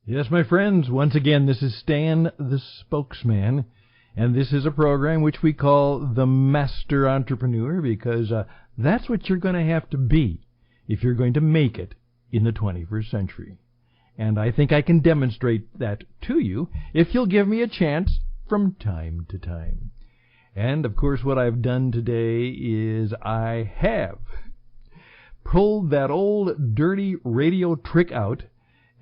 Yes, my friends, once again, this is Stan the Spokesman, and this is a program which we call The Master Entrepreneur because that's what you're going to have to be if you're going to make it in the 21st century. And I think I can demonstrate that to you if you'll give me a chance from time to time. And, of course, what I've done today is I have pulled that old dirty radio trick out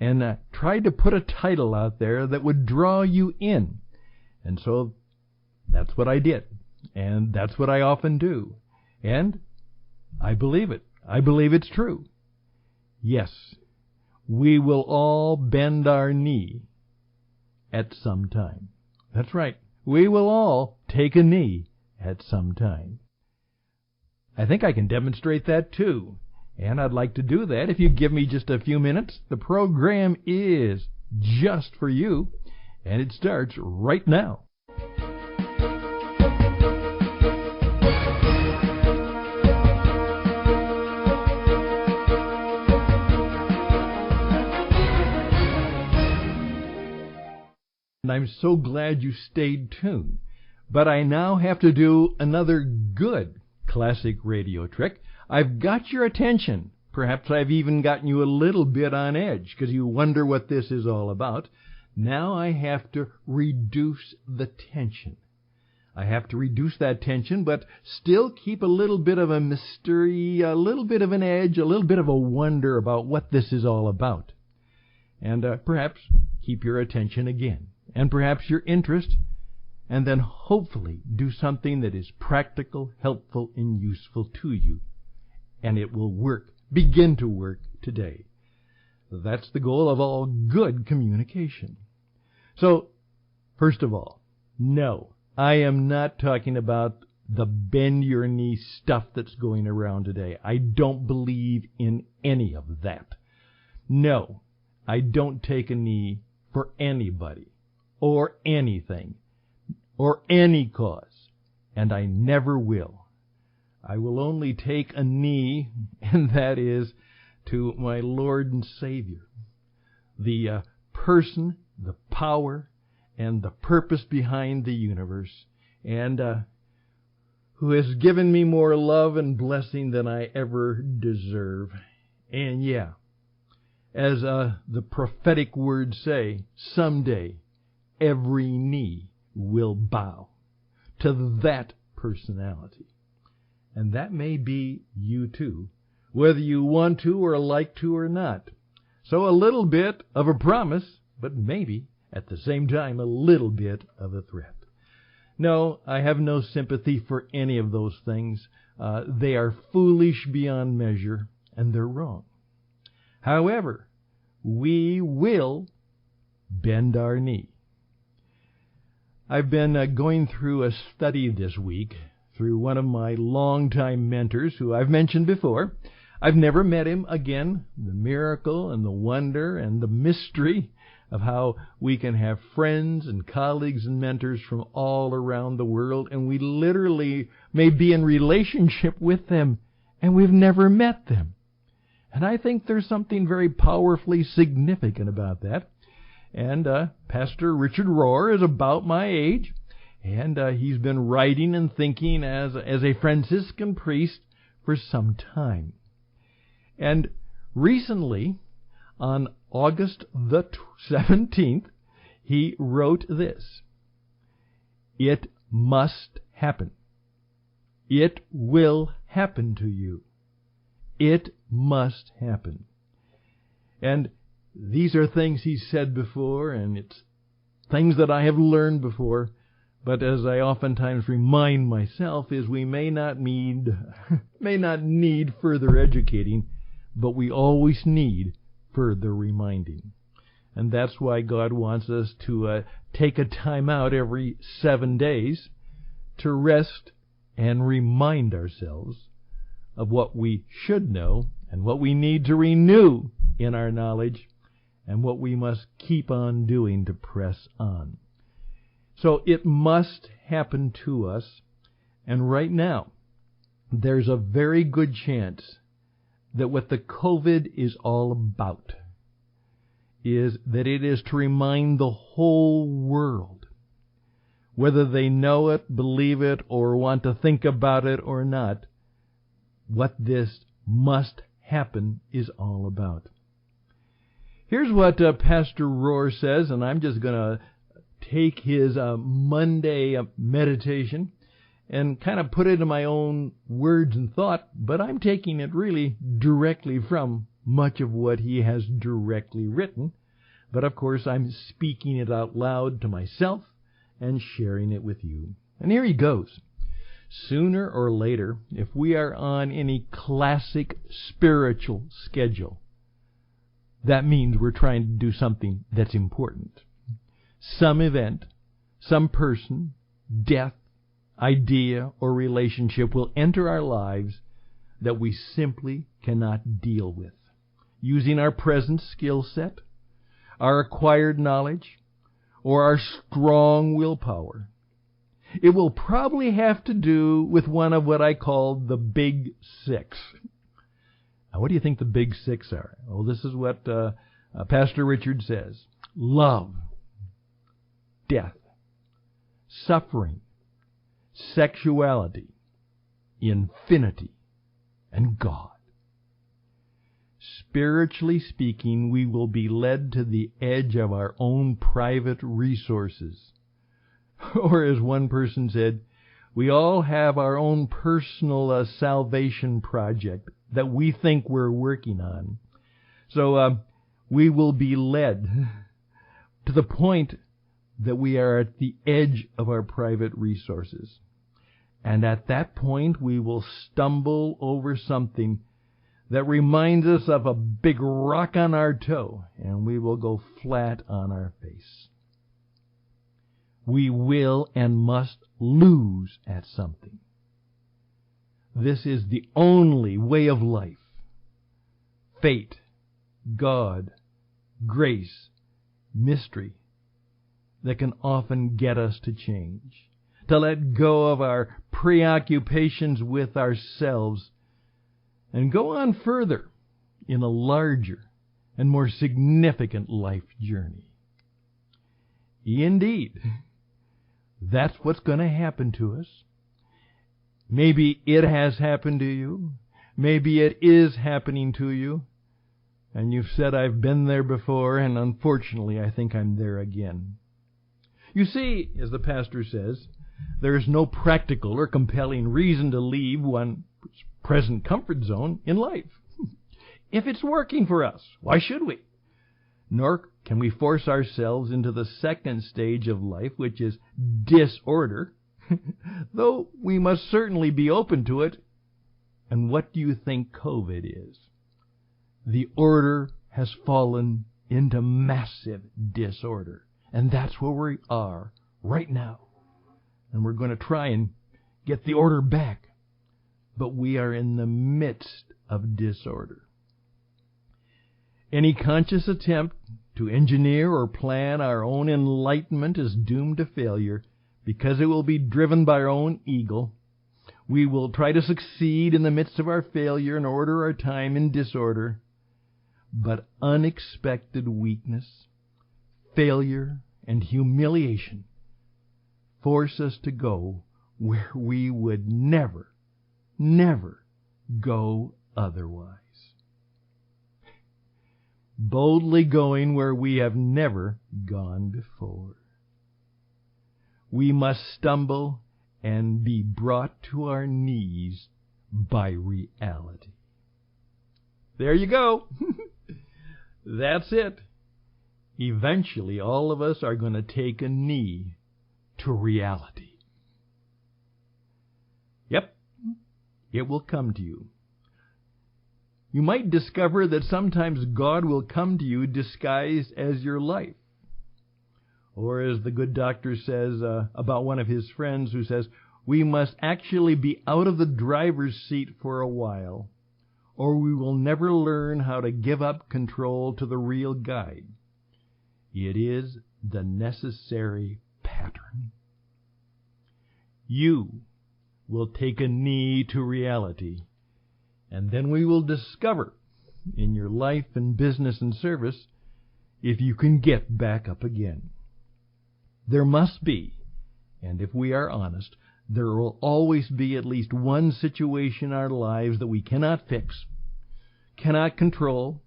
and tried to put a title out there that would draw you in. And so that's what I did. And that's what I often do. And I believe it. I believe it's true. Yes, we will all bend our knee at some time. That's right. We will all take a knee at some time. I think I can demonstrate that too. And I'd like to do that if you give me just a few minutes. The program is just for you, and it starts right now. And I'm so glad you stayed tuned. But I now have to do another good classic radio trick. I've got your attention. Perhaps I've even gotten you a little bit on edge because you wonder what this is all about. Now I have to reduce the tension. I have to reduce that tension, but still keep a little bit of a mystery, a little bit of an edge, a little bit of a wonder about what this is all about. And perhaps keep your attention again, and perhaps your interest, and then hopefully do something that is practical, helpful, and useful to you. And it will work, begin to work today. That's the goal of all good communication. So, first of all, no, I am not talking about the bend your knee stuff that's going around today. I don't believe in any of that. No, I don't take a knee for anybody, or anything, or any cause, and I never will. I will only take a knee, and that is to my Lord and Savior, the person, the power, and the purpose behind the universe, and who has given me more love and blessing than I ever deserve. And yeah, as the prophetic words say, someday every knee will bow to that personality. And that may be you too, whether you want to or like to or not. So a little bit of a promise, but maybe at the same time a little bit of a threat. No, I have no sympathy for any of those things. They are foolish beyond measure, and they're wrong. However, we will bend our knee. I've been going through a study this week through one of my longtime mentors who I've mentioned before. I've never met him again. The miracle and the wonder and the mystery of how we can have friends and colleagues and mentors from all around the world, and we literally may be in relationship with them, and we've never met them. And I think there's something very powerfully significant about that. And Pastor Richard Rohr is about my age, and he's been writing and thinking as a Franciscan priest for some time. And recently, on August the 17th, he wrote this: "It must happen. It will happen to you. It must happen." And these are things he's said before, and it's things that I have learned before. But as I oftentimes remind myself, is we may not need further educating, but we always need further reminding. And that's why God wants us to take a time out every 7 days to rest and remind ourselves of what we should know and what we need to renew in our knowledge and what we must keep on doing to press on. So it must happen to us, and right now there's a very good chance that what the COVID is all about is that it is to remind the whole world, whether they know it, believe it, or want to think about it or not, what this must happen is all about. Here's what Pastor Rohr says, and I'm just going to take his Monday meditation and kind of put it in my own words and thought, but I'm taking it really directly from much of what he has directly written. But of course, I'm speaking it out loud to myself and sharing it with you. And here he goes. Sooner or later, if we are on any classic spiritual schedule, that means we're trying to do something that's important. Some event, some person, death, idea, or relationship will enter our lives that we simply cannot deal with. Using our present skill set, our acquired knowledge, or our strong willpower. It will probably have to do with one of what I call the Big Six. Now, what do you think the Big Six are? Well, this is what Pastor Richard says. Love, death, suffering, sexuality, infinity, and God. Spiritually speaking, we will be led to the edge of our own private resources. Or as one person said, we all have our own personal salvation project that we think we're working on. So we will be led to the point that we are at the edge of our private resources. And at that point, we will stumble over something that reminds us of a big rock on our toe, and we will go flat on our face. We will and must lose at something. This is the only way of life. Fate, God, grace, mystery that can often get us to change, to let go of our preoccupations with ourselves and go on further in a larger and more significant life journey. Indeed, that's what's going to happen to us. Maybe it has happened to you. Maybe it is happening to you. And you've said, I've been there before, and unfortunately, I think I'm there again. You see, as the pastor says, there is no practical or compelling reason to leave one's present comfort zone in life. If it's working for us, why should we? Nor can we force ourselves into the second stage of life, which is disorder, though we must certainly be open to it. And what do you think COVID is? The order has fallen into massive disorder. And that's where we are right now. And we're going to try and get the order back. But we are in the midst of disorder. Any conscious attempt to engineer or plan our own enlightenment is doomed to failure because it will be driven by our own ego. We will try to succeed in the midst of our failure and order our time in disorder. But unexpected weakness, failure, and humiliation force us to go where we would never go otherwise. Boldly going where we have never gone before. We must stumble and be brought to our knees by reality. There you go. That's it. Eventually, all of us are going to take a knee to reality. Yep, it will come to you. You might discover that sometimes God will come to you disguised as your life. Or as the good doctor says about one of his friends who says, we must actually be out of the driver's seat for a while, or we will never learn how to give up control to the real guide. It is the necessary pattern. You will take a knee to reality, and then we will discover in your life and business and service if you can get back up again. There must be, and if we are honest, there will always be at least one situation in our lives that we cannot fix, cannot control,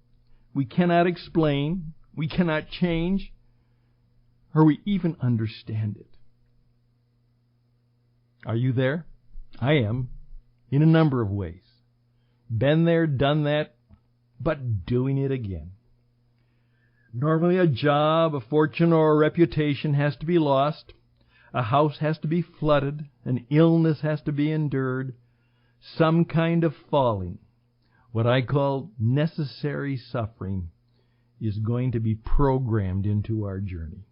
we cannot explain, we cannot change, or we even understand it. Are you there? I am, in a number of ways. Been there, done that, but doing it again. Normally a job, a fortune, or a reputation has to be lost. A house has to be flooded. An illness has to be endured. Some kind of falling, what I call necessary suffering, is going to be programmed into our journey.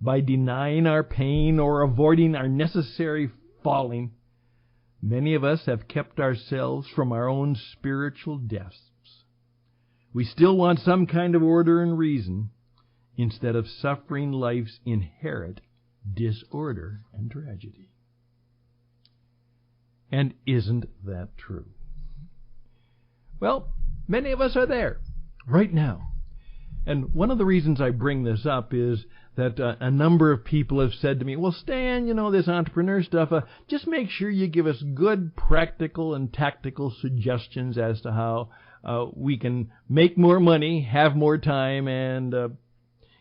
By denying our pain or avoiding our necessary falling, many of us have kept ourselves from our own spiritual deaths. We still want some kind of order and reason instead of suffering life's inherent disorder and tragedy. And isn't that true? Well, many of us are there right now. And one of the reasons I bring this up is that a number of people have said to me, well, Stan, this entrepreneur stuff, just make sure you give us good practical and tactical suggestions as to how we can make more money, have more time, and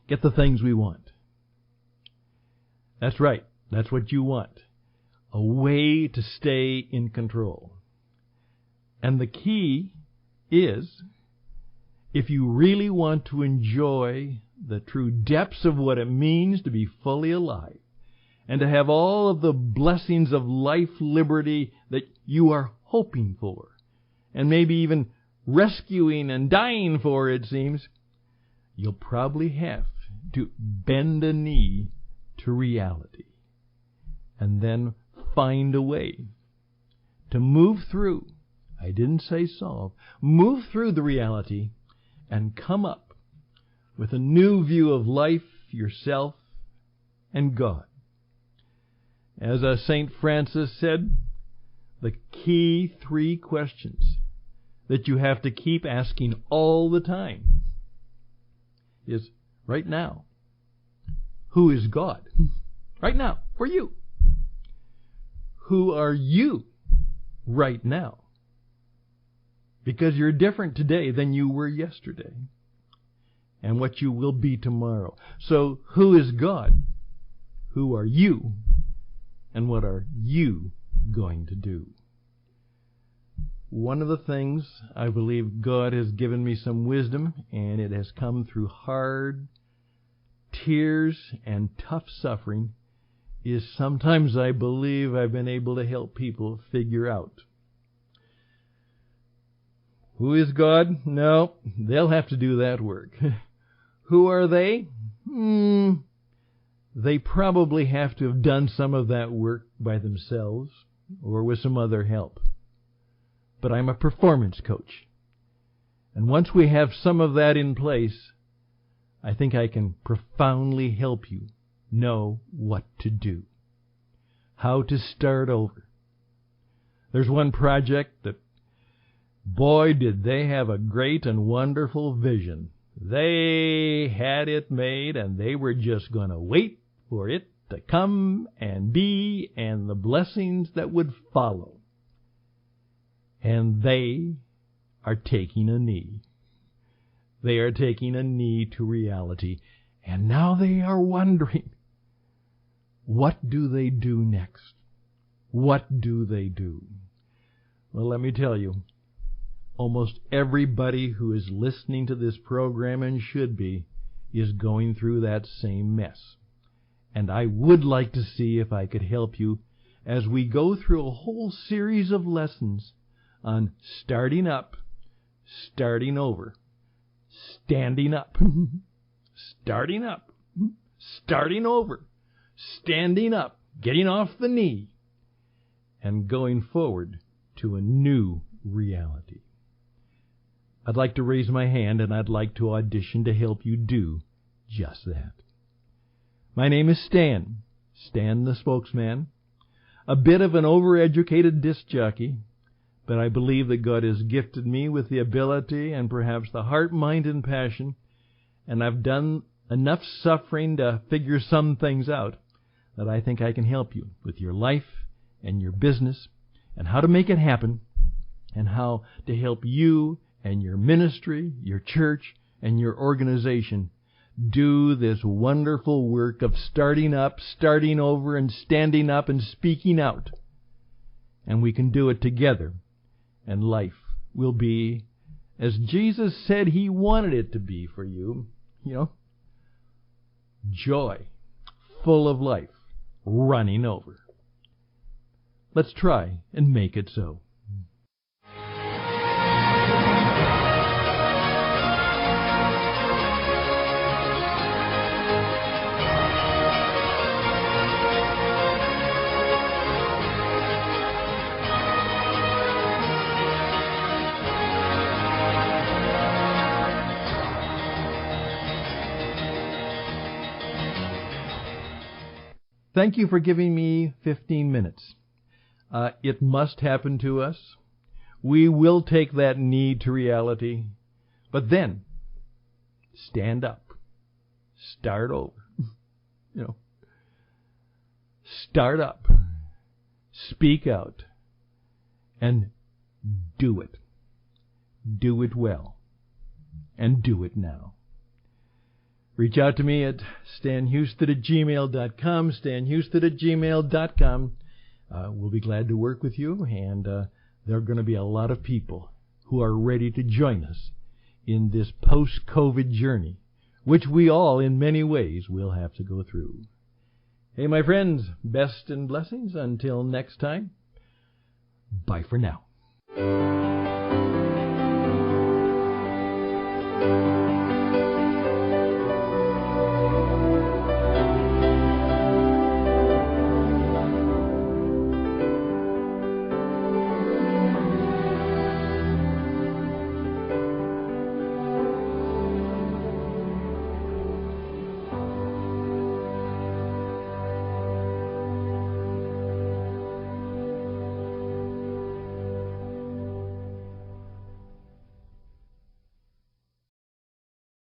get the things we want. That's right. That's what you want. A way to stay in control. And the key is, if you really want to enjoy the true depths of what it means to be fully alive and to have all of the blessings of life liberty that you are hoping for and maybe even rescuing and dying for, it seems, you'll probably have to bend a knee to reality and then find a way to move through. I didn't say solve. Move through the reality and come up with a new view of life, yourself, and God. As St. Francis said, the key 3 questions that you have to keep asking all the time is, right now, who is God? Right now, for you. Who are you right now? Because you're different today than you were yesterday, and what you will be tomorrow. So, who is God? Who are you? And what are you going to do? One of the things I believe God has given me some wisdom, and it has come through hard tears and tough suffering, is sometimes I believe I've been able to help people figure out. Who is God? No, they'll have to do that work. Who are they? They probably have to have done some of that work by themselves or with some other help. But I'm a performance coach. And once we have some of that in place, I think I can profoundly help you know what to do, how to start over. There's one project that, boy, did they have a great and wonderful vision. They had it made, and they were just going to wait for it to come and be, and the blessings that would follow. And they are taking a knee. They are taking a knee to reality. And now they are wondering, what do they do next? What do they do? Well, let me tell you, almost everybody who is listening to this program, and should be, is going through that same mess. And I would like to see if I could help you as we go through a whole series of lessons on starting up, starting over, standing up, starting up, starting over, standing up, getting off the knee, and going forward to a new reality. I'd like to raise my hand, and I'd like to audition to help you do just that. My name is Stan the spokesman, a bit of an overeducated disc jockey, but I believe that God has gifted me with the ability and perhaps the heart, mind, and passion, and I've done enough suffering to figure some things out that I think I can help you with your life and your business and how to make it happen and how to help you and your ministry, your church, and your organization do this wonderful work of starting up, starting over, and standing up and speaking out. And we can do it together, and life will be as Jesus said He wanted it to be for you. Joy, full of life, running over. Let's try and make it so. Thank you for giving me 15 minutes. It must happen to us. We will take that need to reality. But then, stand up. Start over. Start up. Speak out. And do it. Do it well. And do it now. Reach out to me at stanhouston@gmail.com, stanhouston@gmail.com. We'll be glad to work with you, and there are going to be a lot of people who are ready to join us in this post-COVID journey, which we all, in many ways, will have to go through. Hey, my friends, best and blessings. Until next time, bye for now.